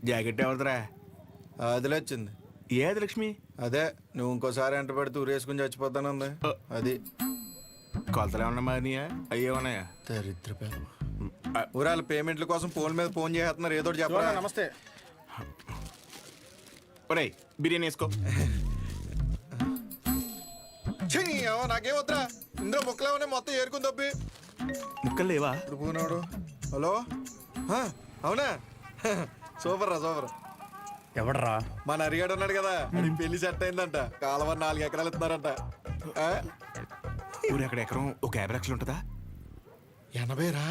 Jacket ఎవరిదిరా? అదిలే వచ్చింది. ఏది లక్ష్మి? అదే నువ్వు ఇంకోసారి ఎంట పెడితే ఊరేసుకుని చచ్చిపోతానుంది. అది కొలతలు ఏమన్నా మారినాయా? అయ్యే ఉన్నాయా? దరిద్ర పేరు. ఊరాల పేమెంట్ల కోసం ఫోన్ మీద ఫోన్ చేస్తున్నారు. ఏదో చెప్పరా. నమస్తే. ఒరేయ్ బిర్యానీ వేసుకో. నాకేం వద్దా, ఇందులో ముక్కలేమనే మొత్తం ఏరుకుని తప్పి. ముక్కలు లేవా? ఇప్పుడు పోనాడు. హలో, అవునా? సూపర్ రా, సూపర్. ఎవడరా? మన అరిగాడు ఉన్నాడు కదా, అది పెళ్లి సెట్ అయిందంట. కాలువ 4 ఎకరాలు ఇస్తున్నారంట. ఊరు ఎక్కడ ఎకరం 50 లక్షలు ఉంటుందా? 80 రా.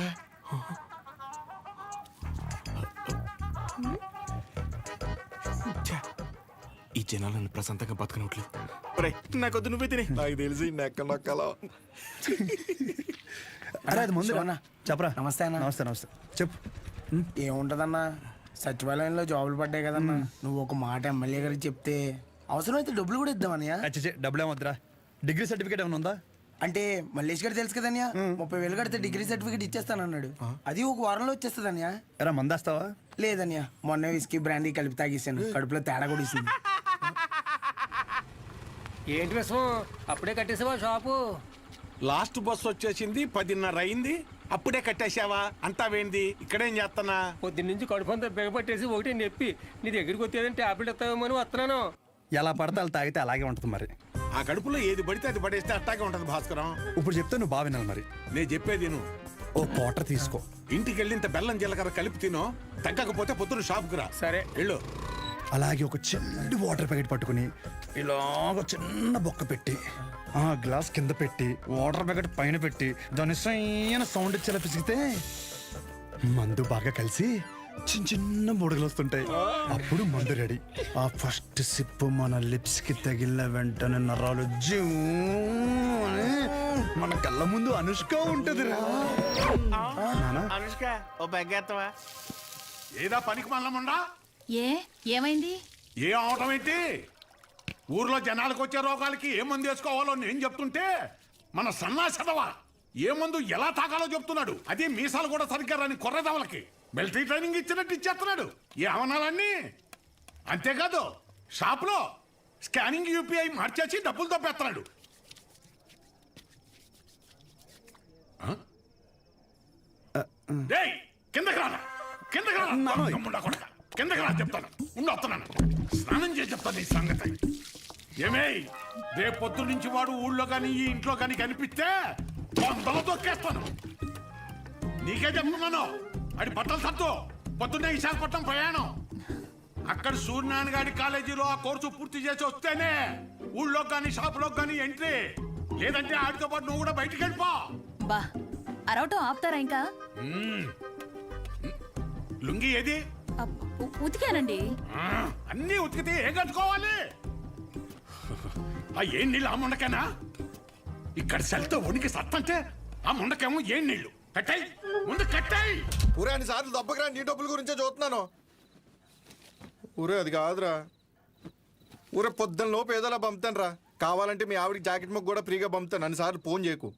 ఈ జనాలు నన్ను ప్రశాంతంగా బతకనట్లేదు. ఒరేయ్ నాకొద్దు, నువ్వే తినే. నాకు తెలిసి నెక్క నొక్కలో. అరే అది ముందు చెప్పరా. నమస్తే అన్న. నమస్తే నమస్తే. చెప్పు. ఏముంటదన్నా, సచివాలయంలో జాబులు పడ్డాయి కదన్నా. నువ్వు ఒక మాట ఎమ్మెల్యే గారికి చెప్తే అవసరమైతే డబ్బులు కూడా ఇద్దామన్నయ్య. అచ్చే డబ్బులు ఏమొద్దురా. డిగ్రీ సర్టిఫికేట్ ఏమైనా ఉందా? అంటే మల్లేష్ గారు తెలుసు కదన్యా, 30,000 కడితే డిగ్రీ సర్టిఫికేట్ ఇచ్చేస్తానన్నాడు. అది ఒక వారంలో వచ్చేస్తుందన్యా. ఎరా మందేస్తావా? లేదన్యా, మొన్న విస్కీ బ్రాండీ కలిపి తాగేసాను. కడుపులో తేడా కూడా ఇస్తుంది. ఏంటి విషయం? అప్పుడే కట్టేసావా షాపు? లాస్ట్ బస్ వచ్చేసింది, 10:30 అయింది, అప్పుడే కట్టేసావా? అంతా వేంది, ఇక్కడేం చేస్తానా? పొద్దున్నుంచి కడుపంతా బిగపట్టేసి ఒకటి నొప్పి. నీ దగ్గరికి వచ్చేదంటే టాబ్లెట్ ఇస్తావేమో అని వస్తున్నాను. ఎలా పడితే అలా తాగితే అలాగే ఉంటుంది మరి. ఆ కడుపులో ఏది పడితే అది పడేస్తే అట్టాగే ఉంటది భాస్కరం. ఇప్పుడు చెప్తే నువ్వు బాగా వినాలి మరి. నేను చెప్పేది నువ్వు ఓ క్వార్టర్ తీసుకో. ఇంటికి వెళ్ళి ఇంత బెల్లం జీలకర్ర కలిపి తినో, తగ్గకపోతే పొద్దున షాప్కి రా. సరే వెళ్ళు. అలాగే ఒక చిన్న వాటర్ ప్యాకెట్ పట్టుకుని ఇలాగ చిన్న బొక్క పెట్టి ఆ గ్లాస్ కింద పెట్టి వాటర్ ప్యాకెట్ పైన పెట్టి దాని సైన సౌండ్ ఇచ్చేలా పిసిగితే మందు బాగా కలిసి చిన్న చిన్న బుడగలు వస్తుంటాయి. అప్పుడు మందు రెడీ. ఆ ఫస్ట్ సిప్ మన లిప్స్ కి తగిలిన వెంటనే నరాలు జూ అని మన కళ్ళ ముందు అనుష్క ఉంటది రా. అనుష్క ఓ బెగ్గేత్తవా? ఏదా పనికి మల్లముండా? ఏమైంది? ఏ అవటం ఏంటి? ఊర్లో జనాలకు వచ్చే రోగాలకి ఏ మందు వేసుకోవాలో నేను చెప్తుంటే మన సన్నాసదవా ఏ మందు ఎలా తాగాలో చెప్తున్నాడు. అదే మీసాలు కూడా సరిగ్గా రాని కొర్రదవలకి మిలిటరీ ట్రైనింగ్ ఇచ్చినట్టు ఇచ్చేస్తున్నాడు. ఏ అవనాలన్నీ అంతేకాదు, షాప్లో స్కానింగ్ యూపీఐ మార్చేసి డబ్బులు తప్పేస్తున్నాడు. కిందకి రానా, కిందకి రా, కిందకి రా చెప్తాను. వస్తున్నాను, స్నానం చేసి చెప్తాను ఈ సంగతి. ఏమే రేపు పొద్దు నుంచి వాడు ఊళ్ళో కానీ ఈ ఇంట్లో కానీ కనిపిస్తే వందలు తొక్కేస్తాను. నీకే చెప్తున్నాను. అది బట్టలు సత్తు పొద్దున్నే విశాఖపట్నం ప్రయాణం. అక్కడ సూర్యనారాయణ గారి కాలేజీలో ఆ కోర్సు పూర్తి చేసి వస్తేనే ఊళ్ళో కానీ షాపులో కానీ ఎంట్రీ. లేదంటే ఆడితో పాటు నువ్వు కూడా బయటికి వెళ్ళిపో. బా అరవటం ఆపుతారా ఇంకా? లుంగి ఏది? ఉతికానండి. అన్నీ ఉతికితే ఏం కట్టుకోవాలి? ఆ ఏం నీళ్ళు ఆ ముండకేనా? ఇక్కడ సెల్తో ఉనికి సత్తంటే ఆ ముండకేమో ఏం నీళ్లు? కట్టాయి ముందు కట్టాయి. ఊరే అన్ని సార్లు దెబ్బకి రా, నీ డబ్బుల గురించే చూస్తున్నాను. ఊరే అది కాదురా. ఊరే పొద్దున్న లోపు ఏదోలా పంపుతాను రా. కావాలంటే మీ ఆవిడికి జాకెట్ ముక్క కూడా ఫ్రీగా పంపుతాను. అన్నిసార్లు ఫోన్ చేయకు.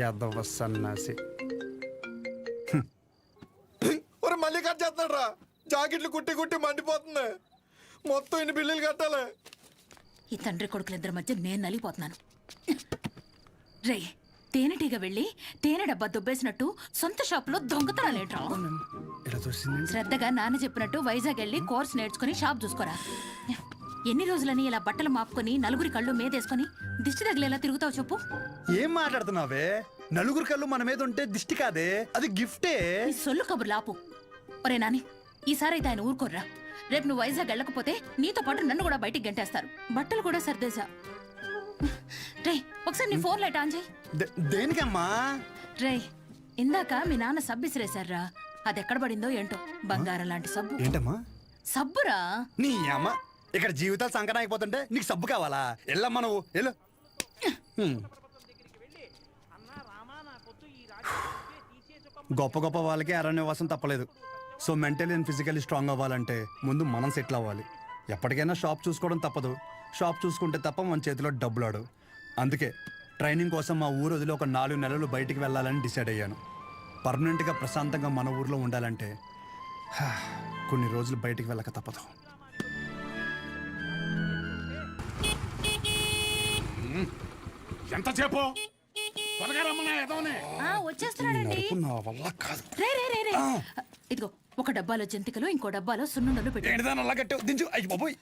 యాదవ సన్నాసి. ఒరే మళ్ళీ కట్ చేస్తాడు రా. జాకెట్లు కుట్టి కుట్టి మండిపోతుంది. మొత్తం ఇన్ని బిల్లులు కట్టాలి. ఈ తండ్రి కొడుకులిద్దరి మధ్య నేను నలిగిపోతున్నాను. రే తేనెటీగ వెళ్ళి తేనె డబ్బా దుబ్బేసినట్టు సొంత షాపులో దొంగతనాలేంట్రా? శ్రద్ధగా నాన్న చెప్పినట్టు వైజాగ్ వెళ్ళి కోర్స్ నేర్చుకుని షాప్ చూసుకోరా. ఎన్ని రోజులని ఇలా బట్టలు మాపుకొని నలుగురి కళ్ళు మీదేసుకొని దిష్టి తగిలేలా తిరుగుతావు చెప్పు? ఏం మాట్లాడుతున్నావే? నలుగురు కళ్ళు మన మీద ఉంటే దిష్టి కాదే, అది గిఫ్టే. ఈ సొల్లు కబుర్లు ఆపు. ఒరే నాని, ఈసారి అయితే ఆయన ఊరుకోర్రా. రేపు నువ్వు వైజాగ్ వెళ్ళకపోతే నీతో పాటు నన్ను కూడా బయటికి గంటేస్తారు. బట్టలు కూడా సర్దేశా. రే ఒకసారి నీ ఫోన్ లైట్ ఆన్ చేయి. దేనికమ్మా? రే ఇందాక మీ నాన్న సబ్బు ఇసిరేశారా, అది ఎక్కడ పడిందో ఏంటో. బంగారం లాంటి సబ్బు. ఏంటమ్మా? సబ్బురా. నీ అమ్మ, ఇక్కడ జీవితాలు సంకటం అయిపోతుంటే నీకు సబ్బు కావాలా? వెళ్ళమ్మా నువ్వు వెళ్ళు. గొప్ప గొప్ప వాళ్ళకి అరణ్యవాసం తప్పలేదు. So mentally and physically strong అవ్వాలంటే ముందు మనం సెటిల్ అవ్వాలి. ఎప్పటికైనా షాప్ చూసుకోవడం తప్పదు. షాప్ చూసుకుంటే తప్ప మన చేతిలో డబ్బులు ఆడు. అందుకే ట్రైనింగ్ కోసం మా ఊరు వదిలి ఒక 4 నెలలు బయటికి వెళ్ళాలని డిసైడ్ అయ్యాను. పర్మనెంట్గా ప్రశాంతంగా మన ఊర్లో ఉండాలంటే కొన్ని రోజులు బయటికి వెళ్ళక తప్పదు. ఎంతసేపు త్వరగా రమ్మన్నా ఎదవనే. వచ్చేస్తున్నాడండి. నా వల్ల కాదు. రే రే రే రే ఇదిగో ఒక డబ్బాలో జంతికలు ఇంకో డబ్బాలో సున్నుండలు పెట్టు. ఏంటిదాన్ని అలా కట్టావు? దించు. అయ్యి బాబోయ్.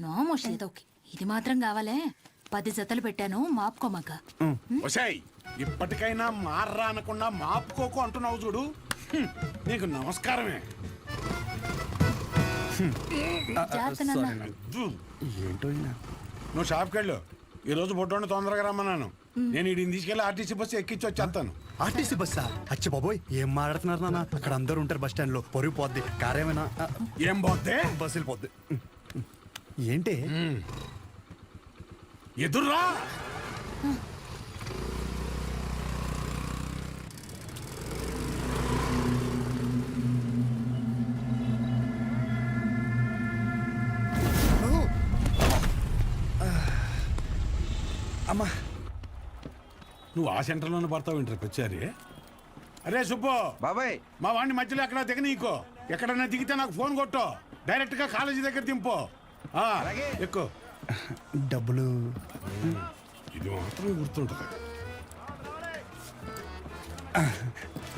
నోమోష్ ఏదో ఓకే. ఇది మాత్రం కావాలే. 10 జతలు పెట్టాను మాపుకోమాక. ఒసేయ్ ఇప్పటికైనా మార్రా అనకుండా మాపుకోకు అంటున్నావు చూడు. నీకు నమస్కారమే. జాగ్రత్త నాన్న. ఏంటో ఈయన. నువ్వు షాప్కి వెళ్ళు. ఈ రోజు బొడ్డోని తొందరగా రమ్మన్నాను. నేను వీడిని తీసుకెళ్ళి ఆర్టీసీ బస్సు ఎక్కించి వచ్చేస్తాను. ఆర్టీసీ బస్సా? అచ్చి బాబోయ్, ఏం మాట్లాడుతున్నారు నాన్న? అక్కడ అందరూ ఉంటారు బస్ స్టాండ్ లో. పొరుగు పోద్ది. కారేమైనా ఏం పోతే బస్సు వెళ్ళిపోద్ది. ఏంటి ఎదుర్రా. అమ్మా, నువ్వు ఆ సెంటర్లోనే పడతావు ఇంటర్ వచ్చారి. అరే సుబ్బు బాబాయ్, మా వాడిని మధ్యలో ఎక్కడ దిగనీకో. ఎక్కడన్నా దిగితే నాకు ఫోన్ కొట్టు. డైరెక్ట్ గా కాలేజీ దగ్గర దింపు. ఎక్కువ డబ్బులు ఇది మాత్రం గుర్తుంటుంది.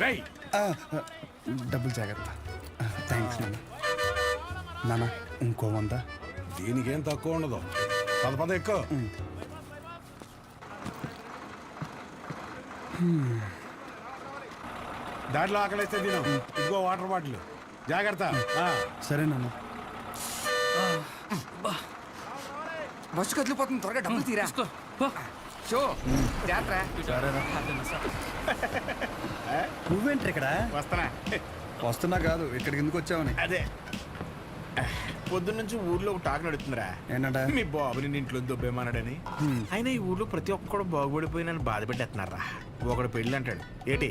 రేయ్ డబ్బులు జాగ్రత్త. థ్యాంక్స్ నాన్న. నాన్న ఇంకో 100. దీనికేం తక్కువ ఉండదు. పద ఎక్కువ. దాంట్లో ఆకలిస్తే తిను. ఇదిగో వాటర్ బాటిల్. జాగ్రత్త. సరే నాన్న. బస్సు కదిలిపోతుంది, త్వరగా డబ్బులు తీరా. షో నువ్వేంటి ఇక్కడ? వస్తానా? వస్తున్నా కాదు, ఇక్కడికి ఎందుకు వచ్చావని. అదే పొద్దున్న నుంచి ఊర్లో ఒక టాక్ నడుతుందిరా. ఏంటంట? మీ బాబుని నీ ఇంట్లో దొబ్బేమన్నాడని. అయినా ఈ ఊర్లో ప్రతి ఒక్కడు బాగుపడిపోయి నన్ను బాధ పెట్టేస్తున్నారా. ఒకడు పెళ్ళి అంటాడు. ఏంటి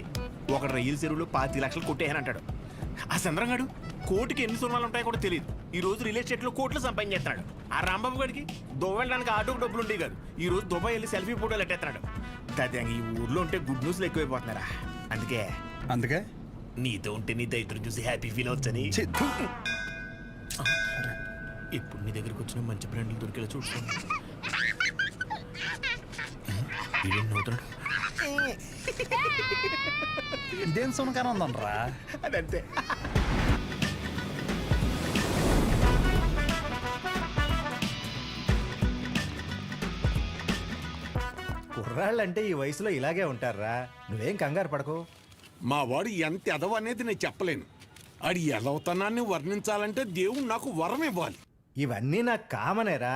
ఒకడు రైలు చెరువులో 5 లక్షలు కొట్టేయని అంటాడు. ఆ చంద్రంగాడు కోటికి ఎన్ని సున్నాలు ఉంటాయో కూడా తెలియదు. ఈ రోజు రియల్ ఎస్టేట్ లో కోట్లు సంపాదించేస్తున్నాడు. ఆ రాంబాబు గడికి దుబాయ్ వెళ్ళడానికి ఆటోకి డబ్బులు ఉండేవి కాదు. ఈ రోజు దుబాయ్ వెళ్ళి సెల్ఫీ ఫోటోలు ఎట్టేస్తున్నాడు. దాదాపు ఈ ఊర్లో ఉంటే గుడ్ న్యూస్లు ఎక్కువైపోతున్నారా. అందుకే నీతో ఉంటే నీ దైత్రం చూసి హ్యాపీ ఫీల్ అవచ్చని ఇప్పుడు నీ దగ్గరికి వచ్చిన మంచి బ్రాండ్లు దొరికేలా చూసుకోండి. ఇదేం సునకాన ఉందనరా? అదంతే. కుర్రాళ్ళంటే ఈ వయసులో ఇలాగే ఉంటారా. నువ్వేం కంగారు పడకు. మా వాడు ఎంత ఎదవ అనేది నేను చెప్పలేను. ఆడి ఎదవతనాన్ని వర్ణించాలంటే దేవుడు నాకు వరం ఇవ్వాలి. ఇవన్నీ నాకు కామనేరా.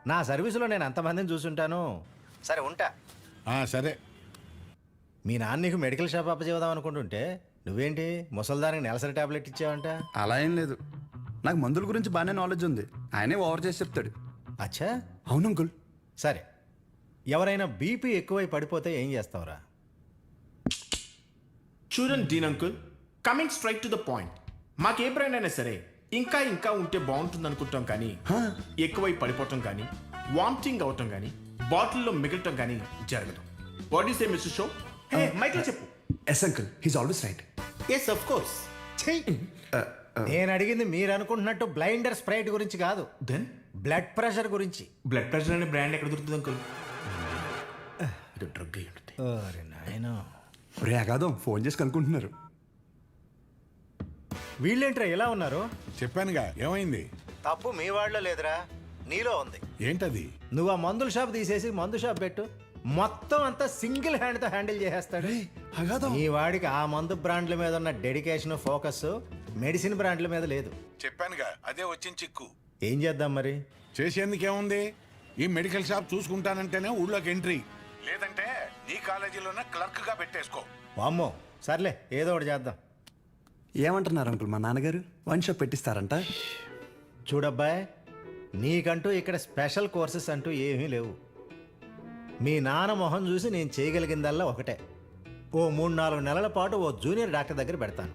నా సర్వీసులో నేను అంతమందిని చూసుంటాను. సరే ఉంటా. సరే. మీ నాన్న నీకు మెడికల్ షాప్ అప్పచేద్దాం అనుకుంటుంటే నువ్వేంటి ముసల్దానికి నెలసరి టాబ్లెట్ ఇచ్చావంట? అలా ఏం లేదు. నాకు మందుల గురించి బాగానే నాలెడ్జ్ ఉంది. ఆయనే ఓవర్ చేసి చెప్తాడు. అచ్చా, అవును అంకుల్. సరే, ఎవరైనా బీపీ ఎక్కువై పడిపోతే ఏం చేస్తావురా? చూడండి dean uncle, coming straight to the point. మాకే బ్రాండ్ అయినా సరే ఇంకా ఇంకా ఉంటే బాగుంటుంది అనుకుంటాం, కానీ ఎక్కువై పడిపోవటం కానీ వామిటింగ్ అవటం కానీ బాటిల్లో మిగలటం కానీ జరగదు. What is a mister show? Michael చెప్పు. Yes uncle, he's always right. Yes of course. నేను అడిగింది మీరు అనుకుంటున్నట్టు బ్లైండర్ స్ప్రైట్ గురించి కాదు, దెన్ బ్లడ్ ప్రెషర్ గురించి. బ్లడ్ ప్రెషర్ అనే బ్రాండ్ ఎక్కడ దొరుకుతుంది అంకుల్? ఇది డ్రగ్ అయి ఉంటుంది. ఓరి నాయనో. రే అగాదం, ఫోన్ చేసి కనుక్కుంటున్నారు. వీళ్ళేంట్రా ఎలా ఉన్నారు? చెప్పానుగా ఏమైంది. తప్పు మీ వాళ్ళలో లేదురా, నీలో ఉంది. ఏంటది? నువ్వు ఆ మందుల షాప్ తీసేసి మందు షాప్ పెట్టు, మొత్తం అంతా సింగిల్ హ్యాండ్తో హ్యాండిల్ చేసేస్తాడు. ఈ వాడికి ఆ మందు బ్రాండ్ల మీద ఉన్న డెడికేషన్, ఫోకస్ మెడిసిన్ బ్రాండ్ల మీద లేదు. చెప్పానుగా అదే వచ్చిన చిక్కు. ఏం చేద్దాం మరి? చేసేందుకేముంది, ఈ మెడికల్ షాప్ చూసుకుంటానంటేనే ఊళ్ళోకి ఎంట్రీ, లేదంటే నీ కాలేజీలోనే క్లర్క్ గా పెట్టేసుకో. వామ్మో, సర్లే ఏదో ఒకటి చేద్దాం. ఏమంటున్నారు అంకుల్? మా నాన్నగారు వన్ షాప్ పెట్టిస్తారంట. చూడబ్బాయ్, నీకంటూ ఇక్కడ స్పెషల్ కోర్సెస్ అంటూ ఏమీ లేవు. మీ నాన్న మొహం చూసి నేను చేయగలిగిందల్లా ఒకటే, ఓ 3-4 నెలల పాటు ఓ జూనియర్ డాక్టర్ దగ్గర పెడతాను.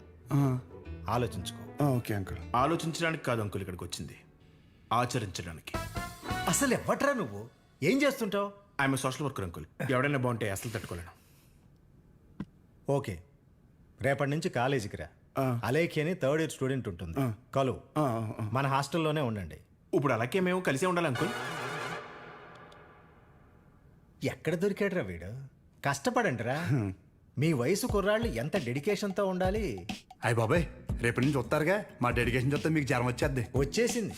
ఆలోచించుకో. Okay uncle. ఆలోచించడానికి కాదు అంకుల్ ఇక్కడికి వచ్చింది, ఆచరించడానికి. అసలు ఎవ్వట్రా నువ్వు? ఏం చేస్తుంటావు? I'm social worker uncle. ఎవడైనా బాగుంటే అసలు తట్టుకోలేను. ఓకే, రేపటి నుంచి కాలేజీకి రా. అలేఖి అని థర్డ్ ఇయర్ స్టూడెంట్ ఉంటుంది, కలు. మన హాస్టల్లోనే ఉండండి. ఇప్పుడు అలాగే మేము కలిసే ఉండాలి అంకుల్. ఎక్కడ దొరికాడురా వీడు? కష్టపడండిరా. మీ వయసు కుర్రాళ్ళు ఎంత డెడికేషన్తో ఉండాలి. అయ్య బాబాయ్, రేపటి నుంచి వస్తారుగా, మా డెడికేషన్ చూస్తే మీకు జ్వరం వచ్చేద్ది. వచ్చేసింది.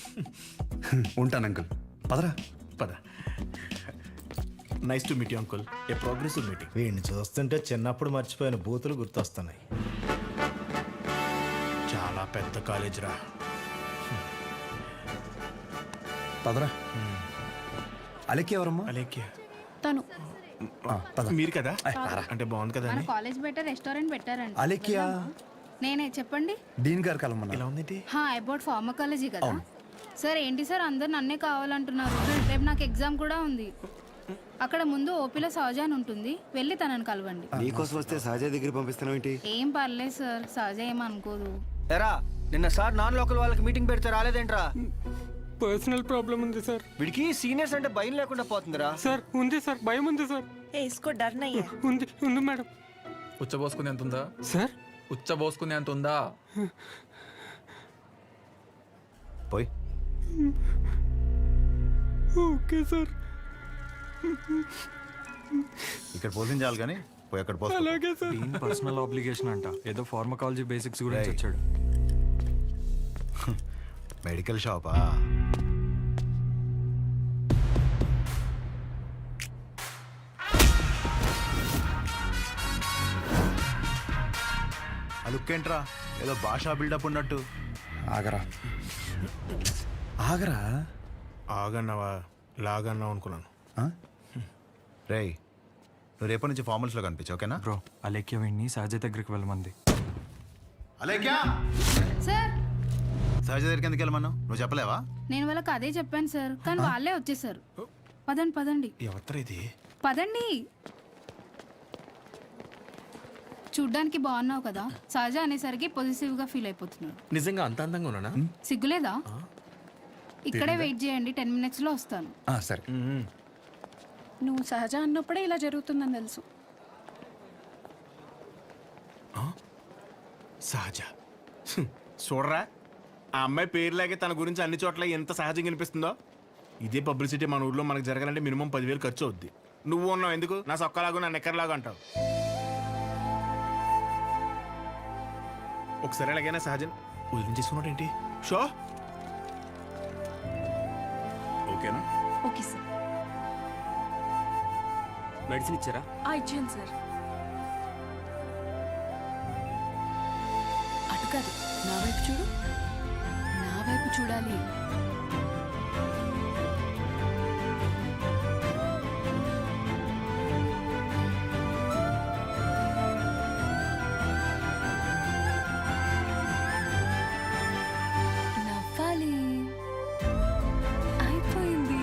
ఉంటాను అంకుల్. పదరా. పద. Nice to meet you uncle. A progressive meeting. వీడిని చూస్తుంటే చిన్నప్పుడు మర్చిపోయిన బూతులు గుర్తొస్తున్నాయి. చాలా పెద్ద కాలేజ్ రా. పదరా. అలెక్కి ఎవరమ్మా? అలేఖ్య తను మీరు కదా? అంటే బాగుంది కదా మన అని. కాలేజ్ బయట రెస్టారెంట్ పెట్టారండి. అలెక్కియా? నేనే చెప్పండి. డీన్ గారు కలమన్నా. ఎలా ఉందేంటి? అబౌట్ ఫార్మకాలజీ కదా సార్. ఏంటి సార్ అందరు నన్నే కావాలంటున్నారు? రేపు నాకు ఎగ్జామ్ కూడా ఉంది. అక్కడ ముందు ఓపీలో సహజ అని ఉంటుంది, వెళ్ళి తనని కలవండి. నీకోసం వస్తే సహజ దగ్గర పంపిస్తున్నావు ఏంటి? ఏం పర్లేదు సార్, సహజ ఏమనుకోదు. ఎరా నిన్న సార్ నాన్ లోకల్ వాళ్ళకి మీటింగ్ పెడితే రాలేదేంట్రా? పర్సనల్ ప్రాబ్లం ఉంది సార్. వీడికి సీనియర్స్ అంటే భయం లేకుండా పోతుందిరా. సార్ ఉంది సార్, భయం ఉంది సార్. ఉంది ఉంది మేడం. ఉచ్చబోసుకునే ఎంత ఉందా సార్? ఉచ్చబోసుకునే అంత ఉందా? పోయి ఓకే సార్. ఇక్కడ పోషించాలి కానీ పోయి అక్కడ పోస్తా. అలాగే సార్. పర్సనల్ ఆబ్లిగేషన్ అంట, ఏదో ఫార్మకాలజీ బేసిక్స్ గురించి వచ్చాడు. మెడికల్ షాపా? ఆ లుక్ ఏంట్రా, ఏదో భాషా బిల్డప్ ఉన్నట్టు. ఆగరా ఆగరా. ఆగన్నావా లాగన్నావు అనుకున్నాను. రేయ్, నువ్వు రేపటి నుంచి ఫార్మల్స్లో కనిపించు, ఓకేనా? బ్రో, అలేఖ్య వీడిని సహజ దగ్గరికి వెళ్ళమంది. అలేఖ్యా, సార్ సహజ దగ్గరికి ఎందుకు వెళ్ళమన్నావు? నువ్వు చెప్పలేవా? నేను వాళ్ళకి అదే చెప్పాను సార్, కానీ వాళ్ళే వచ్చేసారు. పదండి పదండి ఎవరు ఇది? పదండి. చూడ్డానికి బాగున్నావు కదా, సహజ అనేసరికి పొజిటివ్ గా ఫీల్ అయిపోతున్నాడు. నిజంగా అంత అందంగా ఉన్నానా? సిగ్గులేదా? ఇక్కడే వెయిట్ చేయండి, 10 minutes లో వస్తాను. సరే. నువ్వు సహజ అన్నప్పుడే ఇలా జరుగుతుందని తెలుసు. సహజ చూడరా, ఆ అమ్మాయి పేరులాగే తన గురించి అన్ని చోట్ల ఎంత సహజంగా అనిపిస్తుందో. ఇదే పబ్లిసిటీ మన ఊర్లో మనకు జరగాలంటే మినిమం 10,000 ఖర్చు అవుద్ది. నువ్వు ఉన్నావు ఎందుకు నా సొక్కలాగా నా నెక్కర్లాగా అంటావు. ఒకసారి ఎలాగైనా సహజన్ వదిలించేసుకున్నాడు ఏంటి? షో ఓకేనా? Okay sir. మెడిసిన్ ఇచ్చారా? ఇచ్చాను సార్. అటు కాదు, నా వైపు చూడు. నా వైపు చూడాలి. నవ్వాలి. అయిపోయింది.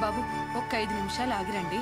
బాబు, ఒక్క 5 నిమిషాలు ఆగిరండి.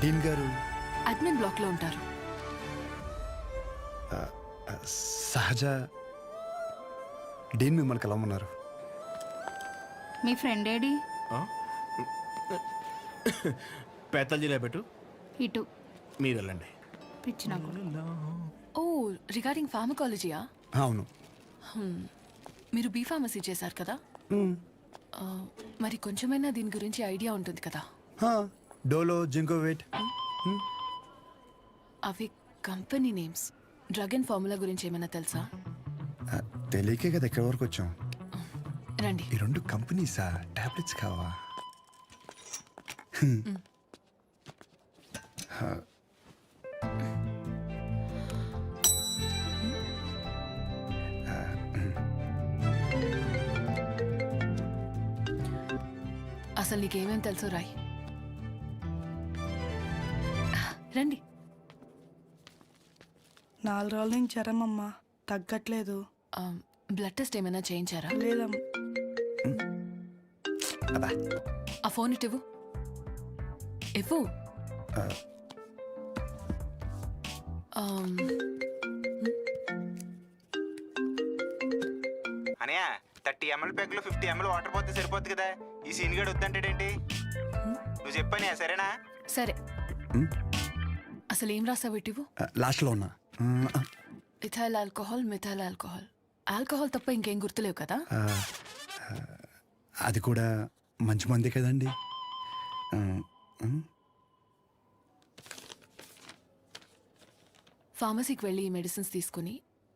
డీన్ గారు అడ్మిన్ బ్లాక్ లో ఉంటారు. సహజ డీన్ మిమ్మల్ని కలవమన్నారు. మీ ఫ్రెండ్ ఏడి? పేతల్జీలో పెట్టు, ఇటు మీరు వెళ్ళండి. పిచ్చిన ఓ, రిగార్డింగ్ ఫార్మకాలజీయా? అవును. మీరు బీ ఫార్మసీ చేశారు కదా, మరి కొంచెమైనా దీని గురించి ఐడియా ఉంటుంది కదా. డోలో జింకోవేట్. అవి company names. Drug and formula గురించి ఏమైనా తెలుసా? తెలియకే కదా ఎక్కడి వరకు వచ్చాం. రండి. ఈ రెండు కంపెనీసా? టాబ్లెట్స్ కావా? అసలు నీకేమేం తెలుసు రాయ్. రండి. 4 రోజుల నుంచి జ్వరం అమ్మా, తగ్గట్లేదు. బ్లడ్ టెస్ట్ ఏమైనా చేయించారా? లేదమ్మా. ఆ ఫోన్ ఇటు ఇవ్వు. ఇవ్వు. అనయా 30 ml ప్యాక్లో 50 ml వాటర్ పోతే సరిపోద్ది కదా. ఈ సీన్ గడు వద్దంటాడేంటి? నువ్వు చెప్పానే సరేనా? సరే. అసలు ఏం రాసావు ఇటు ఇవ్వు. లాస్ట్లో ఉన్నా. Ethyl alcohol, methyl alcohol. Alcohol తప్ప ఇంకేం గుర్తులేవు కదా? అది కూడా మంచి మంది కదండి. ఫార్మసీకి వెళ్ళి ఈ మెడిసిన్స్ తీసుకుని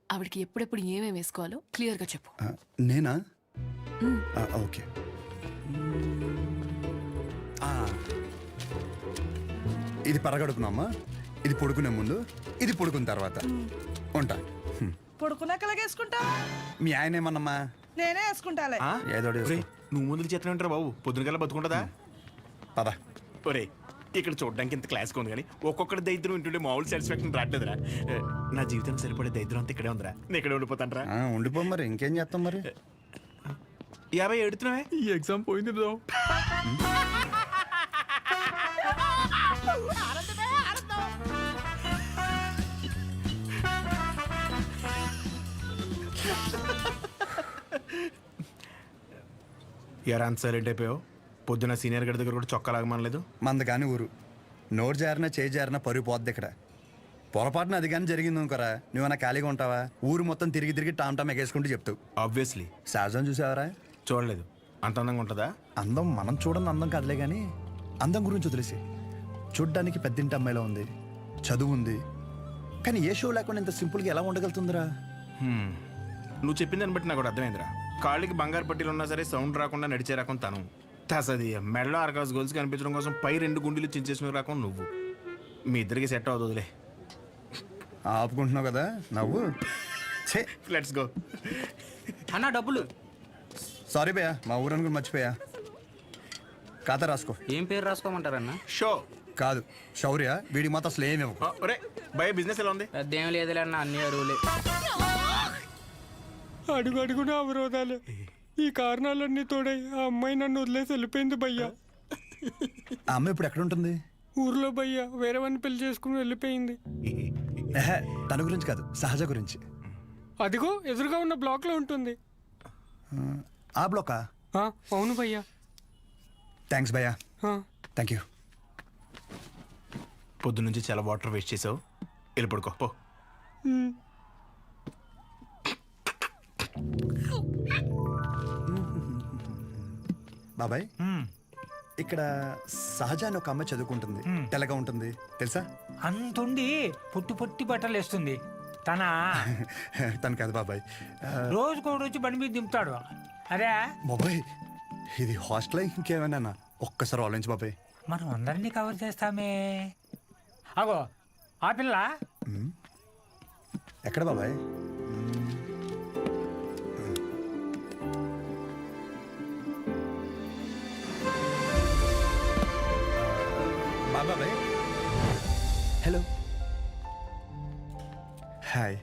ఆవిడకి ఎప్పుడెప్పుడు ఏమేమి వేసుకోవాలో క్లియర్గా చెప్పు. నేనా? ఓకే. ఇది పరగడుపునమ్మా, ఇది పడుకునే ముందు, ఇది పడుకున్న తర్వాత. ఉంటా. పడుకున్నాక వేసుకుంటా. మీ ఆయన ఏమన్నమ్మా? నేనే వేసుకుంటాలే. ఏదో నువ్వు ముందుకు చేతనే బాబు, పొద్దున కల్లా బతుకుంటుందా? పద. ఒరే ఇక్కడ చూడడానికి ఇంత క్లాస్గా ఉంది కానీ ఒక్కొక్కటి దరిద్రం వింటుండే మామూలు సాటిస్ఫాక్షన్ రావట్లేదురా. నా జీవితం సరిపడే దరిద్రం అంతా ఇక్కడే ఉందిరా. నేను ఇక్కడే ఉండిపోతాను రా. ఉండిపో మరి, ఇంకేం చేస్తాం మరి. 50 ఎడుతున్నావే. ఈ ఎగ్జామ్ పోయింది బ్రో. ఎరా అంత సైలెంట్ అయిపోయావు? పొద్దున సీనియర్ గడి దగ్గర కూడా చొక్కా లాగమనలేదు. మంద కానీ ఊరు నోరు జారినా చేయి జారినా పరుగు పోద్ది ఇక్కడ. పొరపాటున అది కానీ జరిగింది అనుకోరా, నువ్వన్నా ఖాళీగా ఉంటావా? ఊరు మొత్తం తిరిగి తిరిగి టామ్ టామ్ ఎగేసుకుంటూ చెప్తావు. ఆబ్వియస్లీ. సహజం చూసావరా? చూడలేదు. అంత అందంగా ఉంటుందా? అందం మనం చూడని అందం కాదులే కానీ అందం గురించి వదిలేసి, చూడ్డానికి పెద్దింటి అమ్మాయిలో ఉంది, చదువు ఉంది, కానీ ఏ షో లేకుండా ఇంత సింపుల్గా ఎలా ఉండగలుగుతుందిరా? నువ్వు చెప్పిన దాన్ని బట్టి నాకు కూడా అర్థమైందిరా. కాళ్ళకి బంగారు పట్టీలు ఉన్నా సరే సౌండ్ రాకుండా నడిచే రకం తను. తసది మెడలో ఆర్కాస్ గోల్స్ కనిపించడం కోసం పై 2 గుండెలు చించేసిన రకం నువ్వు. మీ ఇద్దరికి సెట్ అవుతుందిలే. ఆపుకుంటున్నావు కదా నవ్వు. Let's go. అన్న డబ్బులు. సారీ భయ్యా, మా ఊరని కూడా మర్చిపోయా. ఖాతా రాసుకో. ఏం పేరు రాసుకోమంటారన్న? షో కాదు శౌర్య, వీడికి మాత్రం అసలు ఏమి ఇవ్వకు. ఒరే భయ బిజినెస్ ఎలా ఉంది? పెద్ద ఏం లేదులే అన్న, అన్ని అరువులే. అడుగు అడుగున అవరోధాలే. ఈ కారణాలన్నీ తోడై ఆ అమ్మాయి నన్ను వదిలేసి వెళ్ళిపోయింది భయ్యా. ఆ అమ్మాయి ఇప్పుడు ఎక్కడ ఉంటుంది? ఊర్లో భయ్యా వేరే వాడిని పెళ్లి చేసుకుని వెళ్ళిపోయింది. తన గురించి కాదు, సహజ గురించి. అదిగో ఎదురుగా ఉన్న బ్లాక్ లో ఉంటుంది. ఆ బ్లాకా? అవును భయ్యా. థ్యాంక్స్ భయ్యా. Thank you. పొద్దున్నుంచి చాలా వాటర్ వేస్ట్ చేసావు, వెళ్ళి పడుకో పో. బాబాయ్, ఇక్కడ సహజ అని ఒక అమ్మాయి చదువుకుంటుంది, తెల్లగా ఉంటుంది తెలుసా? అంతుండి పొట్టి పొట్టి బట్టలు వేస్తుంది. తను కాదు బాబాయ్, రోజుకో రోజు బండి మీద దింపుతాడు. అరే బాబాయ్ ఇది హాస్టల్ ఇంకేమైనా ఒక్కసారి ఆలోచించు బాబాయ్. మనం అందరినీ కవర్ చేస్తామే. అగో ఆ పిల్ల ఎక్కడ బాబాయ్? బాబాయ్ హలో హాయ్.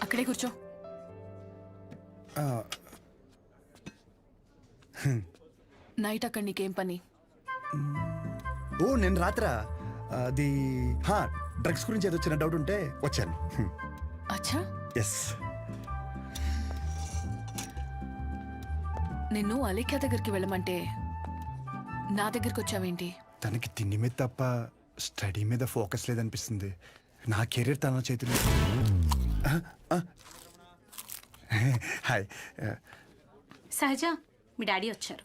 అక్కడే కూర్చో. నైట్ అక్కడ నీకేం పని? ఓ నేను రాత్రా అది డ్రగ్స్ గురించి ఏదో చిన్న డౌట్ ఉంటే వచ్చాను. అచ్చా. ఎస్. నిన్ను అలేఖ్య దగ్గరికి వెళ్ళమంటే నా దగ్గరికి వచ్చావేంటి? తనకి తిండి మీద తప్ప స్టడీ మీద ఫోకస్ లేదనిపిస్తుంది. నా కెరీర్ తన చేతిలో. హాయ్. సహజ మీ డాడీ వచ్చారు.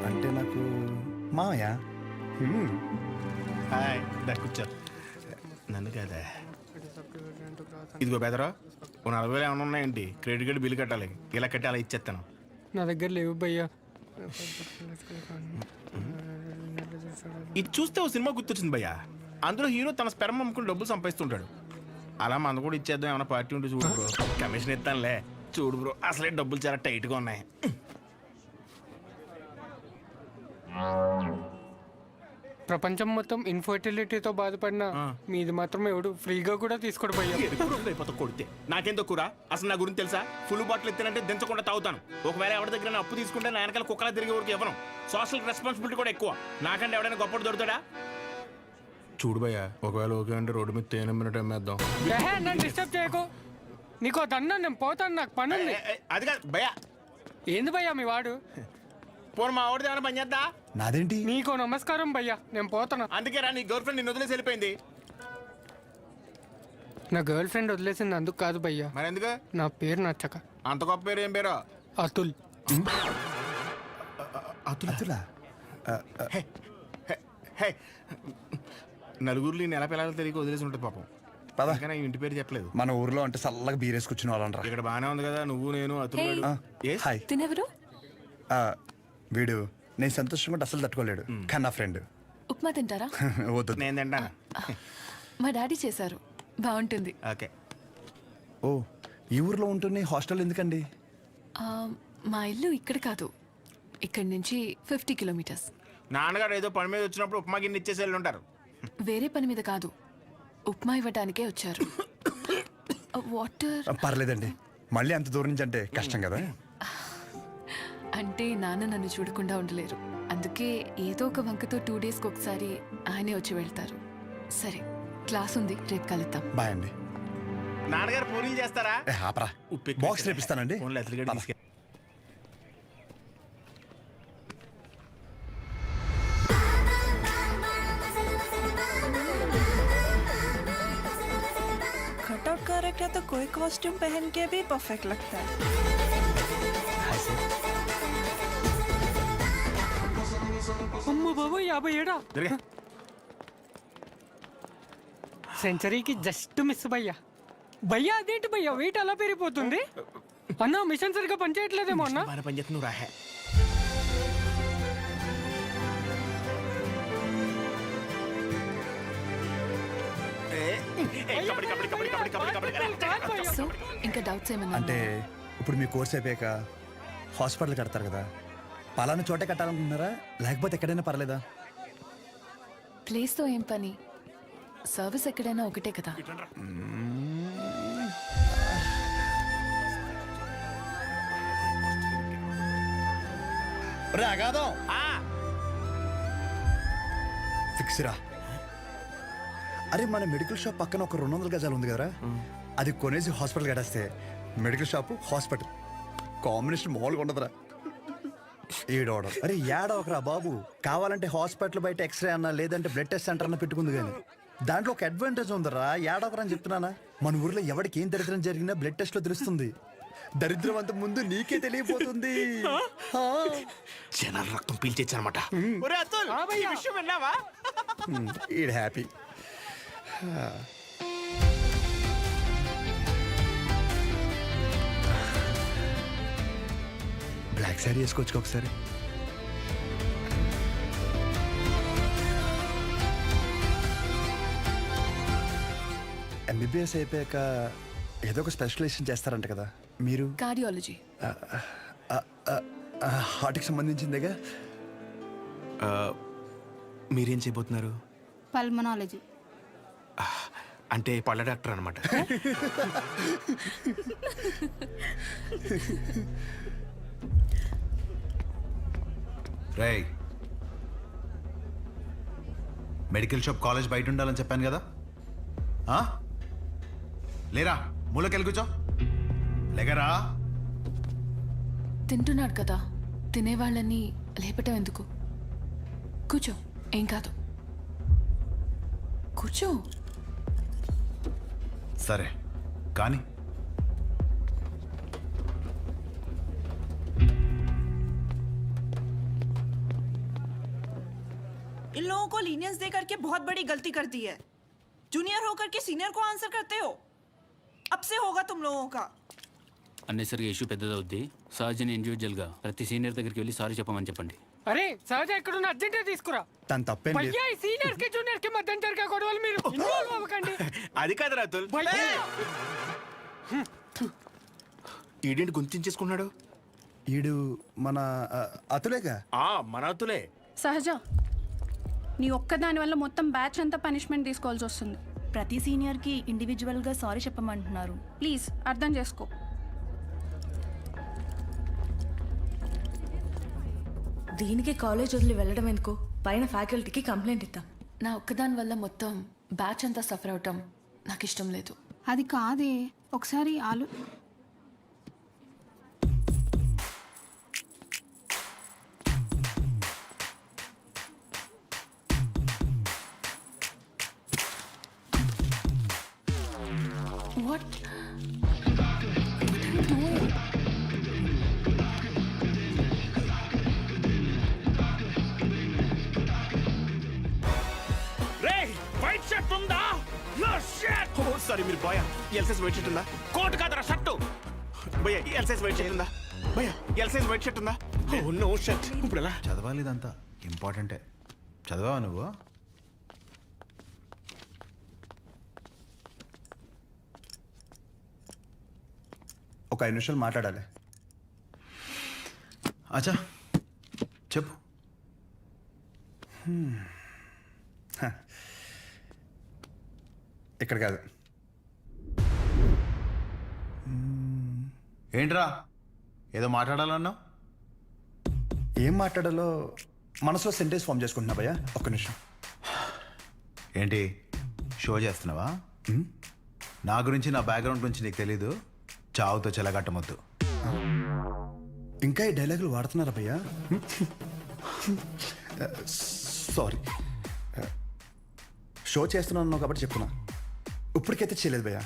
అంటే నాకు మామయ్య. హాయ్ కూర్చోరు. నన్ను కదా ఇదిగో బెదరా, ఓ 40,000 ఏమైనా ఉన్నాయండి? క్రెడిట్ కార్డు బిల్లు కట్టాలి, ఇలా కట్టి అలా ఇచ్చేస్తాను. నా దగ్గర లేవు భయ్యా. ఇది చూస్తే ఓ సినిమా గుర్తొచ్చింది భయ్యా. అందులో హీరో తన స్పెర్మ్ అమ్ముకుని డబ్బులు సంపాదిస్తుంటాడు. అలా మన కూడా ఇచ్చేద్దాం, ఏమైనా పార్టీ ఉంటే చూడు బ్రో. కమిషన్ ఇస్తానులే. చూడు బ్రో, అసలే డబ్బులు చాలా టైట్గా ఉన్నాయి. ప్రపంచం మొత్తం ఇన్ఫర్టిలిటీతో బాధపడిన మీది మాత్రం ఎవడు ఫ్రీగా కూడా తీసుకోడు భయ్యా. అయిపోతా కొడితే నాకేం తక్కువ? అసలు నా గురించి తెలుసా? ఫుల్ బాటిల్ ఎత్తానంటే దించకుండా తాగుతాను. ఒకవేళ ఎవరి దగ్గర అప్పు తీసుకుంటే నా వెనకాల కుక్కలా తిరిగే వరకు ఇవ్వను. సోషల్ రెస్పాన్సిబిలిటీ కూడా ఎక్కువ. నాకంటే ఎవడైనా గొప్పడు దొరుకుతాడా? చూడు భయ్యా, ఒకవేళ ఓకే అంటే రోడ్డు మీద తేనె మినిట్ అమ్మేద్దాం. నన్ను డిస్టర్బ్ చేయకు. నీకు దన్నా, నేను పోతాను, నాకు పని ఉంది. అది కాదు భయ్యా. ఏంది భయ్యా మీ వాడు? పోను మా ఆవిడది ఏమైనా పని చేద్దా? నాదేంటి? నీకు నమస్కారం భయ్యా, నేను పోతాను. అందుకే రా, నీ గర్ల్ ఫ్రెండ్ నిన్ను వదిలేసి వెళ్ళిపోయింది. నా గర్ల్ ఫ్రెండ్ వదిలేసింది అందుకు కాదు భయ్యా. మరి ఎందుకు? నా పేరు నచ్చక. అంత గొప్ప పేరు ఏం పేరు? అతుల్. అతులా? నలుగురిలో నెల పిల్లలు తిరిగి వదిలేసి ఉంటుంది పాపం. కానీ ఇంటి పేరు చెప్పలేదు. మన ఊర్లో అంటే చల్లగా బీరేసుకొచ్చిన వాళ్ళనరా. ఇక్కడ బానే ఉంది కదా, నువ్వు నేను అతులు. హాయ్. తినెవరు? వీడు నేను సంతోషంగా ఉంటే అసలు తట్టుకోలేడు, కానీ నా ఫ్రెండ్. ఉప్మా తింటారా? వద్దు. నేను తింటాను. మా డాడీ చేశారు, బాగుంటుంది. ఓకే. ఓ, ఈ ఊర్లో ఉంటున్న హాస్టల్ ఎందుకండి? మా ఇల్లు ఇక్కడ కాదు, ఇక్కడి నుంచి 50 కిలోమీటర్స్. నాన్నగారు ఏదో పని మీద వచ్చినప్పుడు ఉప్మా గిన్నె ఇచ్చేసి వెళ్ళి ఉంటారు. వేరే పని మీద కాదు, ఉప్మా ఇవ్వడానికే వచ్చారు. వాటర్ పర్లేదండి, మళ్ళీ అంత దూరం నుంచి అంటే కష్టం కదా. అంటే నాన్న నన్ను చూడకుండా ఉండలేరు, అందుకే ఏదో ఒక వంకతో 2 డేస్కి ఒకసారి ఆయనే వచ్చి వెళ్తారు. సరే, క్లాస్ ఉంది, రేపు కలుద్దాం. బాయ్ అండి. నాన్నగారు పూరీలు చేస్తారా? ఆపరా, బాక్స్ రేపిస్తానండి. कटआउट कैरेक्टर तो कोई कॉस्ट्यूम पहन के भी परफेक्ट लगता है. అమ్మ బాబు 57. సెంచరీకి జస్ట్ మిస్ భయ్యా. భయ్యా అదేంటి భయ్యా వెయిట్ అలా పెరిగిపోతుంది? అన్న మిషన్ సరిగ్గా పనిచేయట్లేదేమో అన్న. పని చేస్తు నువ్వు రాహే. సో ఇంకా డౌట్స్ ఏమన్నా? అంటే ఇప్పుడు మీ కోర్స్ అయిపోయాక హాస్పిటల్ కడతారు కదా, పలానా చోటే కట్టాలనుకుంటున్నారా లేకపోతే ఎక్కడైనా పర్లేదా? ప్లేస్తో ఏం పని, సర్వీస్ ఎక్కడైనా ఒకటే కదా. రాగాదం ఫిక్స్ రా. అరే, మన మెడికల్ షాప్ పక్కన ఒక 200 గజాలు ఉంది కదరా, అది కొనేసి హాస్పిటల్ కట్టేస్తే మెడికల్ షాప్ హాస్పిటల్ కాంబినేషన్ మామూలుగా ఉండదురా. ఏడవడం అరే ఏడవకరా బాబు, కావాలంటే హాస్పిటల్ బయట ఎక్స్రే అన్నా లేదంటే బ్లడ్ టెస్ట్ సెంటర్ అన్న పెట్టుకుంది, కానీ దాంట్లో ఒక అడ్వాంటేజ్ ఉందరా. ఏడవకరా అని చెప్తున్నానా. మన ఊర్లో ఎవరికి ఏం దరిద్రం జరిగినా బ్లడ్ టెస్ట్ లో తెలుస్తుంది. దరిద్రం అంత ముందు నీకే తెలియపోతుంది. జనాల రక్తం పీల్చేచ్చనమాట. ఈడ్ హ్యాపీ. బ్లాక్ శారీ వేసుకోవచ్చు ఒకసారి. ఎంబీబీఎస్ అయిపోయాక ఏదో ఒక స్పెషలైజేషన్ చేస్తారంట కదా మీరు? కార్డియాలజీ. హార్ట్కి సంబంధించిందేగా. మీరేం చేయబోతున్నారు? పల్మనాలజీ. అంటే పళ్ళ డాక్టర్ అనమాట. రేయ్, మెడికల్ షాప్ కాలేజ్ బయట ఉండాలని చెప్పాను కదా, లేరా మూలకెళ్ళి కూర్చో. లేకరా. తింటున్నాడు కదా, తినేవాళ్ళని లేపటం ఎందుకు? కూర్చో, ఏం కాదు, కూర్చో. సరే కానీ लीनियंस दे करके बहुत बड़ी गलती कर दी है। जूनियर होकर के सीनियर को आंसर करते हो। अब से होगा तुम लोगों का। అన్నెసరిగా ఇష్యూ పెద్దదవుద్ది. సహజని ఇండివిజువల్గా ప్రతి సీనియర్ దగ్గరికి వెళ్ళి సారీ చెప్పమని చెప్పండి. అరే సహజ ఎక్కడున్న అర్జెంటే తీసుకురా. తను తప్పేం లేదు. భయ్యా ఈ సీనియర్స్ కి జూనియర్ కి మధ్య జరిగే గొడవలు మీరు ఇన్వాల్వ్ అవ్వకండి. అది కాదు రాతుల్. భయ్యా ఈడేంటి గుంతించేసుకున్నాడు? ఈడు మన అతులేగా. మన అతులే. సహజ నీ ఒక్కదాని వల్ల మొత్తం బ్యాచ్ అంతా పనిష్మెంట్ తీసుకోవాల్సి వస్తుంది. ప్రతి సీనియర్ కి ఇండివిజువల్ గా సారీ చెప్పమంటున్నారు. ప్లీజ్ అర్థం చేసుకో. దీనికి కాలేజ్ వదిలి వెళ్ళడం ఎందుకు? పైన ఫ్యాకల్టీకి కంప్లైంట్ ఇద్దాం. నా ఒక్కదాని వల్ల మొత్తం బ్యాచ్ అంతా సఫర్ అవటం నాకు ఇష్టం లేదు. అది కాదే, ఒకసారి వాట్ వైట్ షర్ట్ ఉందా? సారీ మీరు boy. L size white shirt ఉందా? కోట్ కాదరా షర్టు. భయ్యా ఎల్ సైజ్ వైట్ షర్ట్ ఉందా? భయ్యా ఎల్ సైజ్ వైట్ షర్ట్ ఉందా? No shirt. ఇప్పుడు ఎలా చదవాలి ఇదంతా ఇంపార్టెంటే. చదవా నువ్వు? ఒక 5 నిమిషాలు మాట్లాడాలి. అచ్చా చెప్పు. ఇక్కడ కాదు. ఏంట్రా ఏదో మాట్లాడాలన్నావు? ఏం మాట్లాడాలో మనసులో సెంటెన్స్ ఫామ్ చేసుకుంటున్నా భయ్యా. ఒక్క నిమిషం. ఏంటి షో చేస్తున్నావా? నా గురించి నా బ్యాక్గ్రౌండ్ గురించి నీకు తెలీదు. చావుతో చెలగట్టమొద్దు. ఇంకా ఈ డైలాగులు వాడుతున్నారా భయ్యా? సారీ. షో చేస్తున్నాను కాబట్టి చెప్తున్నా. ఇప్పటికైతే చేయలేదు భయ్యా.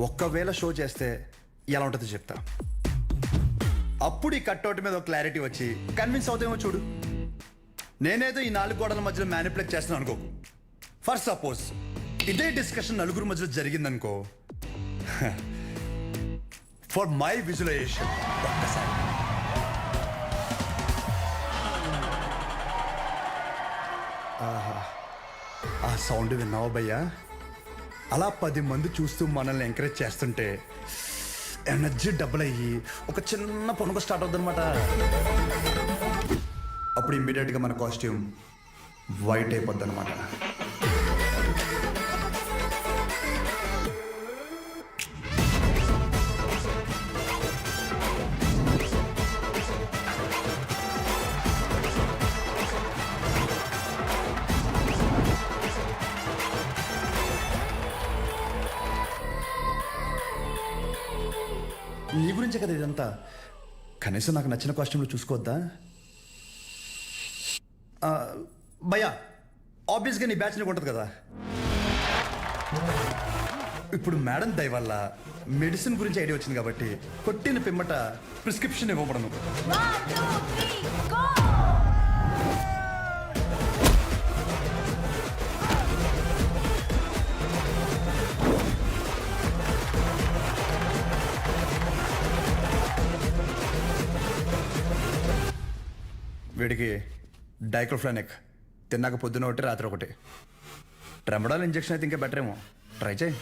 ఒక్కవేళ షో చేస్తే ఎలా ఉంటుందో చెప్తా. అప్పుడు ఈ కట్అవుట్ మీద ఒక క్లారిటీ వచ్చి కన్విన్స్ అవుతామో చూడు. నేనేదో ఈ 4 గోడల మధ్యలో మ్యానిపులేట్ చేస్తున్నాను అనుకో. ఫర్ సపోజ్ ఇదే డిస్కషన్ నలుగురు మధ్యలో జరిగిందనుకో. ఫర్ మై విజువలైజేషన్ ఒక్కసారి ఆ సౌండ్ విన్నావా భయ్యా? అలా 10 మంది చూస్తూ మనల్ని ఎంకరేజ్ చేస్తుంటే ఎనర్జీ డబుల్ అయ్యి ఒక చిన్న పొనుక స్టార్ట్ అవుతుంది అనమాట. అప్పుడు ఇమ్మీడియట్గా మన కాస్ట్యూమ్ వైట్ అయిపోద్ది అనమాట. నీ గురించే కదా ఇదంతా. కనీసం నాకు నచ్చిన కాస్ట్యూమ్లో చూసుకోవద్దా భయ్యా? ఆబ్వియస్గా నీ బ్యాచ్ నీకు ఉంటుంది కదా. ఇప్పుడు మేడం దయ వల్ల మెడిసిన్ గురించి ఐడియా వచ్చింది కాబట్టి కొట్టిన పిమ్మట ప్రిస్క్రిప్షన్ ఇవ్వబడను. వీడికి డైక్లోఫెనాక్ తిన్నాక పొద్దున ఒకటి రాత్రి ఒకటి. ట్రెమడాల్ ఇంజెక్షన్ అయితే ఇంకా బెటర్ ఏమో. ట్రై చేయి.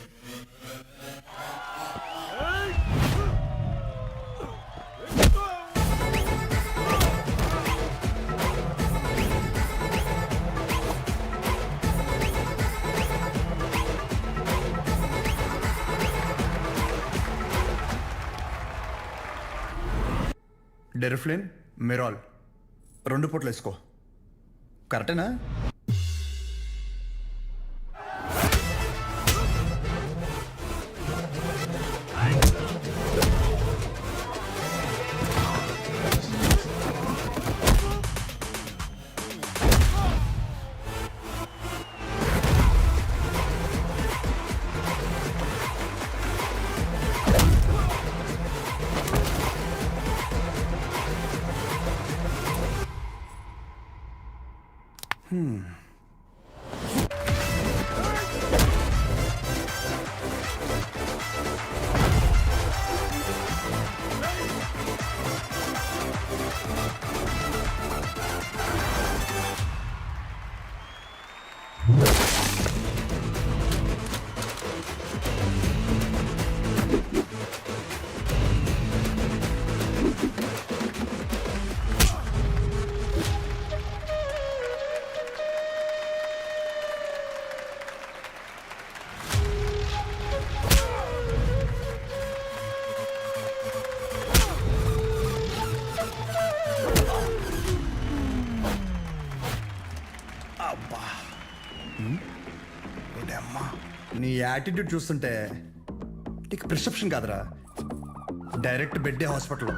డెరిఫ్లిన్, మిరాల్ 2 పూటలు వేసుకో. కరెక్టేనా? నీ యాటిట్యూడ్ చూస్తుంటే నీకు ప్రిస్క్రిప్షన్ కాదురా, డైరెక్ట్ బెడ్డే హాస్పిటల్.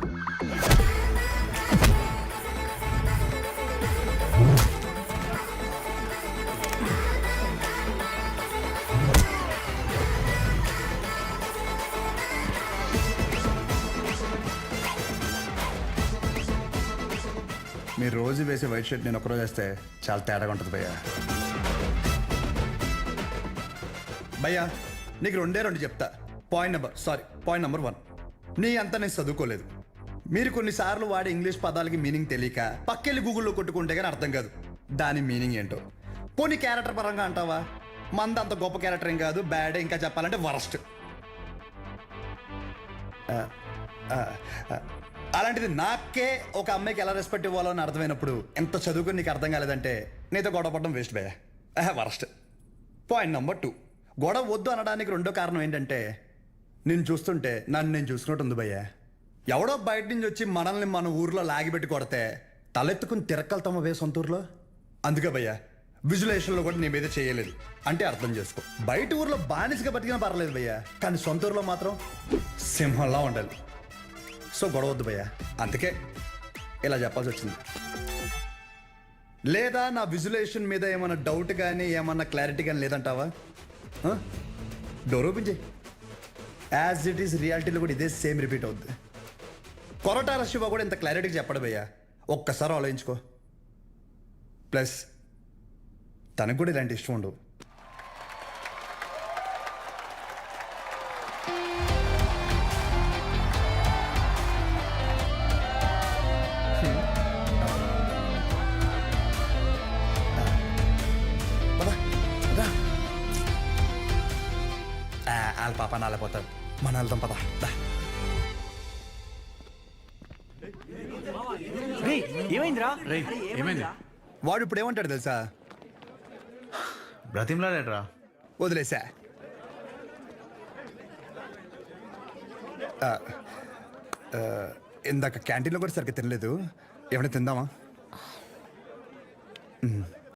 మీరు రోజు వేసే వైట్ షర్ట్ నేను ఒకరోజు వేస్తే చాలా తేడాగా ఉంటుంది భయ్యా. భయ్యా నీకు రెండు చెప్తా. పాయింట్ నెంబర్ 1, నీ అంతా నేను చదువుకోలేదు. మీరు కొన్నిసార్లు వాడే ఇంగ్లీష్ పదాలకి మీనింగ్ తెలియక పక్కెళ్ళి గూగుల్లో కొట్టుకుంటే కానీ అర్థం కాదు దాని మీనింగ్ ఏంటో. పోనీ క్యారెక్టర్ పరంగా అంటావా, మంద అంత గొప్ప క్యారెక్టర్ ఏం కాదు, బ్యాడ్, ఇంకా చెప్పాలంటే వరస్ట్. అలాంటిది నాకే ఒక అమ్మాయికి ఎలా రెస్పెక్ట్ ఇవ్వాలో అని అర్థమైనప్పుడు ఎంత చదువుకుని నీకు అర్థం కాలేదంటే నీతో గొడవ పడడం వేస్ట్ భయ్యా, వరస్ట్. పాయింట్ నెంబర్ 2, గొడవ వద్దు అనడానికి రెండో కారణం ఏంటంటే నేను చూస్తుంటే నన్ను నేను చూసుకున్నట్టు ఉంది భయ్యా. ఎవడో బయట నుంచి వచ్చి మనల్ని మన ఊర్లో లాగిపెట్టి కొడితే తలెత్తుకుని తిరక్కలుతామా వే సొంత ఊర్లో. అందుకే భయ్యా విజులేషన్లో కూడా నీ మీద చేయలేదు అంటే అర్థం చేసుకో. బయట ఊర్లో బానిసగా బతికినా పర్లేదు భయ్యా, కానీ సొంత ఊర్లో మాత్రం సింహంలా ఉండాలి. సో గొడవ వద్దు భయ్యా, అందుకే ఇలా చెప్పాల్సి వచ్చింది. లేదా నా విజులేషన్ మీద ఏమైనా డౌట్ కానీ ఏమన్నా క్లారిటీ కానీ లేదంటావా? డోర్ ఓపెన్ చేయి. యాజ్ ఇట్ ఈస్ రియాలిటీలో కూడా ఇదే సేమ్ రిపీట్ అవుద్ది. కొరటాల శివ కూడా ఇంత క్లారిటీగా చెప్పడు భయ్యా, ఒక్కసారి ఆలోచించుకో. ప్లస్ తనకు కూడా ఇలాంటి ఇష్టం ఉండవు. వాళ్ళ పాప నాలేపోతాడు, మన వెళ్దాం పద. ఏమైందిరా? ఏమైంది? వాడు ఇప్పుడు ఏమంటాడు తెలుసా? బ్రతిమ్లాడేట్రా. వదిలేసా. ఇందాక క్యాంటీన్లో కూడా సరిగ్గా తినలేదు, ఏమైనా తిందామా?